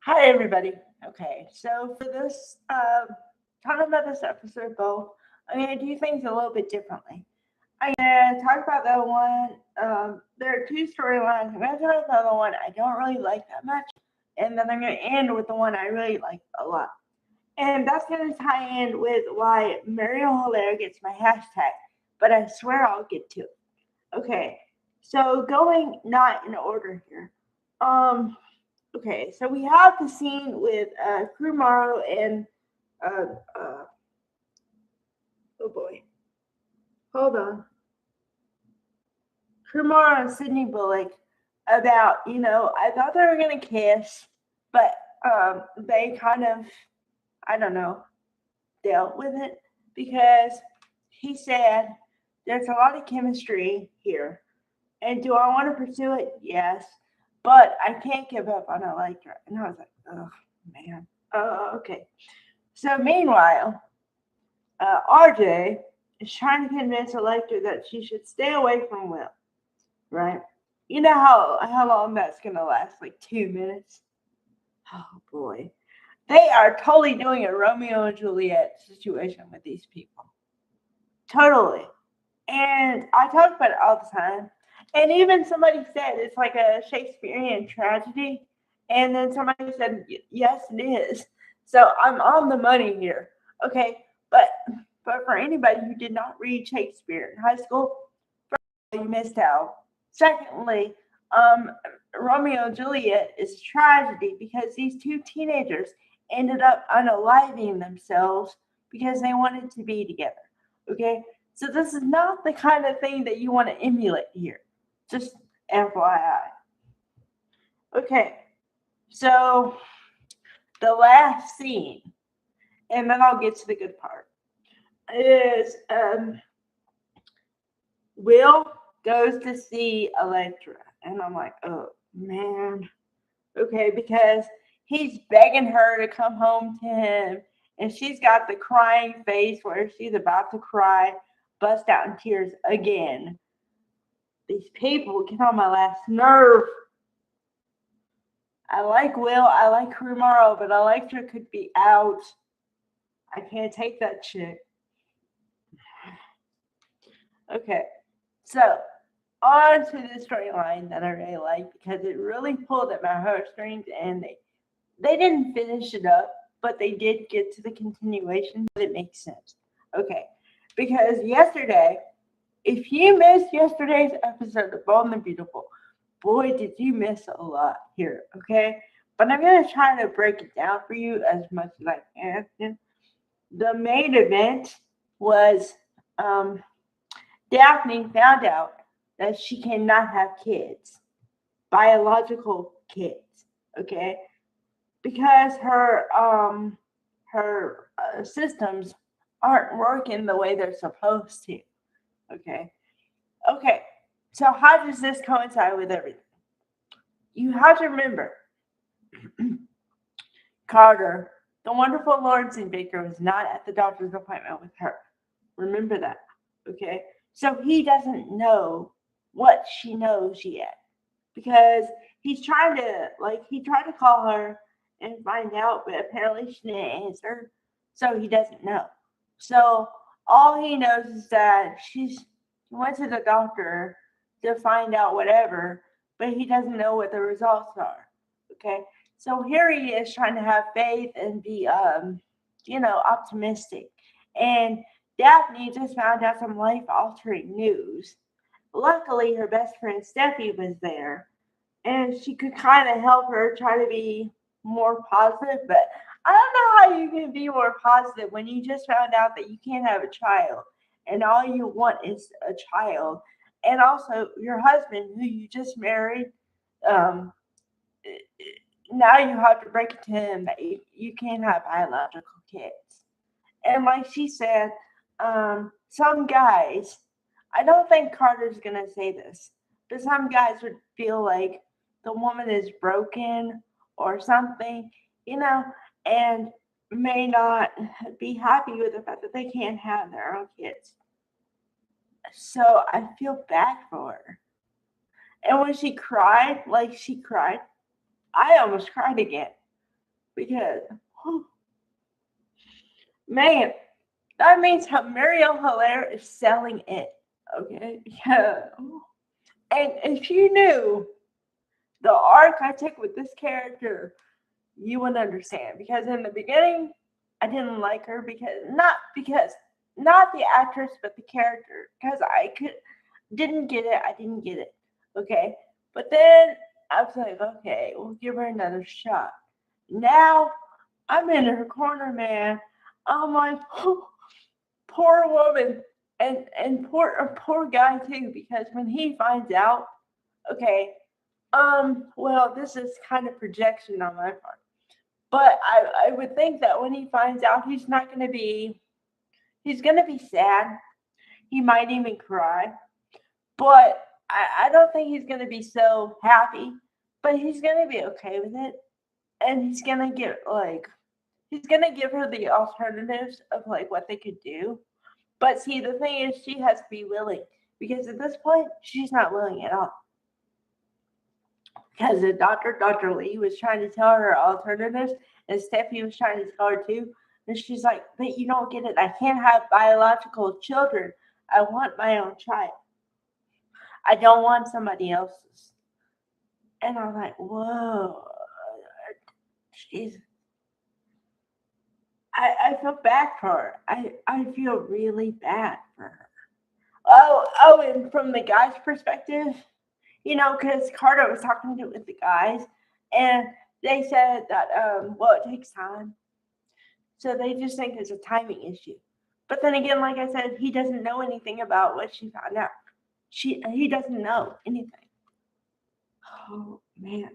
Hi, everybody. Okay, so for this, talking about this episode, Bo, I'm going to do things a little bit differently. I'm going to talk about the one, there are two storylines. I'm going to talk about the one I don't really like that much, and then I'm going to end with the one I really like a lot. And that's going to tie in with why Murielle Hillaire gets my hashtag, but I swear I'll get to it. Okay, so going not in order here. Um, Okay, so we have the scene with Kumaro and uh, uh, oh boy, hold on, Kumaro and Sydney Bullock about I thought they were gonna kiss, but they kind of I don't know dealt with it because he said there's a lot of chemistry here, and do I want to pursue it? Yes, but I can't give up on Electra. And I was like, oh man, okay. So meanwhile, RJ is trying to convince Electra that she should stay away from Will, right? You know how long that's gonna last? Like 2 minutes. Oh boy, they are totally doing a Romeo and Juliet situation with these people. Totally. And I talk about it all the time. And even somebody said it's like a Shakespearean tragedy. And then somebody said, yes, it is. So I'm on the money here. Okay. But for anybody who did not read Shakespeare in high school, you missed out. Secondly, um, Romeo and Juliet is a tragedy because these two teenagers ended up unaliving themselves because they wanted to be together. Okay, so this is not the kind of thing that you want to emulate here. Just FYI. Okay, so the last scene, and then I'll get to the good part, is Will goes to see Electra. And I'm like, oh man. Okay, because he's begging her to come home to him. And she's got the crying face where she's about to cry, bust out in tears again. These people get on my last nerve. I like Will, I like Kumaro, but Electra could be out. I can't take that shit. Okay, so on to the storyline that I really like because it really pulled at my heartstrings and they didn't finish it up, but they did get to the continuation. But it makes sense. Okay, because yesterday, if you missed yesterday's episode of Bold and the Beautiful, boy, did you miss a lot here. Okay, but I'm gonna try to break it down for you as much as I can. The main event was um, Daphne found out that she cannot have kids, biological kids. Okay, because her systems aren't working the way they're supposed to. Okay. Okay. So how does this coincide with everything? You have to remember Carter, the wonderful Lawrence Baker, was not at the doctor's appointment with her. Remember that. Okay. So he doesn't know what she knows yet. Because he's trying to he tried to call her and find out, but apparently she didn't answer, so he doesn't know. So all he knows is that she went to the doctor to find out whatever, but he doesn't know what the results are. Okay, so here he is trying to have faith and be optimistic, and Daphne just found out some life altering news. Luckily, her best friend Steffi was there, and she could kind of help her try to be more positive. But I don't know how you can be more positive when you just found out that you can't have a child, and all you want is a child, and also your husband, who you just married. Um, Now you have to break it to him that you can't have biological kids. And like she said, some guys, I don't think Carter's gonna say this, but some guys would feel like the woman is broken or something, you know, and may not be happy with the fact that they can't have their own kids. So I feel bad for her. And when she cried, I almost cried again. because, man, that means how Murielle Hillaire is selling it. Okay? Yeah. And if you knew the arc I took with this character, you would understand. Because in the beginning, I didn't like her not the actress, but the character. Because didn't get it. I didn't get it. Okay? But then I was like, okay, we'll give her another shot. Now I'm in her corner, man. I'm like, oh, poor woman. And poor guy too, because when he finds out, okay, well, this is kind of projection on my part. But I would think that when he finds out, he's gonna be sad. He might even cry. But I don't think he's gonna be so happy. But he's gonna be okay with it. And he's gonna give her the alternatives of like what they could do. But see, the thing is, she has to be willing, because at this point, she's not willing at all. Because the Dr. Lee, was trying to tell her alternatives, and Steffi was trying to tell her too. And she's like, but you don't get it. I can't have biological children. I want my own child. I don't want somebody else's. And I'm like, whoa, jeez. I feel bad for her. I feel really bad for her. Oh, and from the guy's perspective, because Carter was talking with the guys, and they said that, well, it takes time. So they just think it's a timing issue. But then again, like I said, he doesn't know anything about what she found out. He doesn't know anything. Oh, man.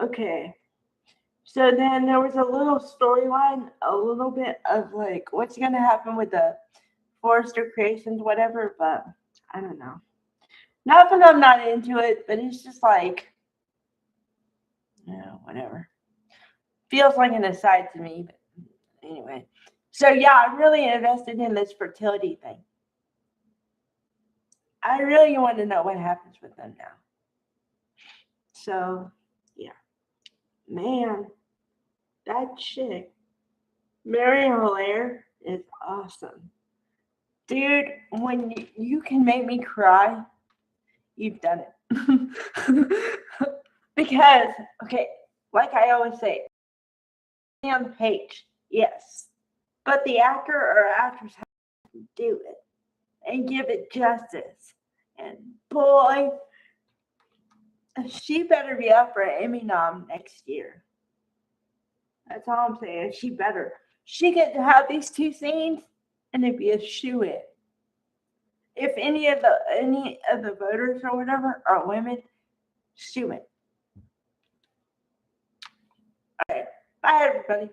Okay. So then there was a little storyline, a little bit of like what's going to happen with the Forrester creations, whatever, but I don't know. Not that I'm not into it, but it's just like, whatever. Feels like an aside to me, but anyway. So yeah, I'm really invested in this fertility thing. I really want to know what happens with them now. So, yeah. Man, that chick, Murielle Hillaire, is awesome. Dude, when you can make me cry, you've done it. Because, okay, like I always say, on the page, yes. But the actor or actress has to do it and give it justice. And boy, she better be up for an Emmy nom next year. That's all I'm saying. She better. She get to have these two scenes, and it'd be a shoe-in. If any of the voters or whatever are women, shoe-in. All right. Bye, everybody.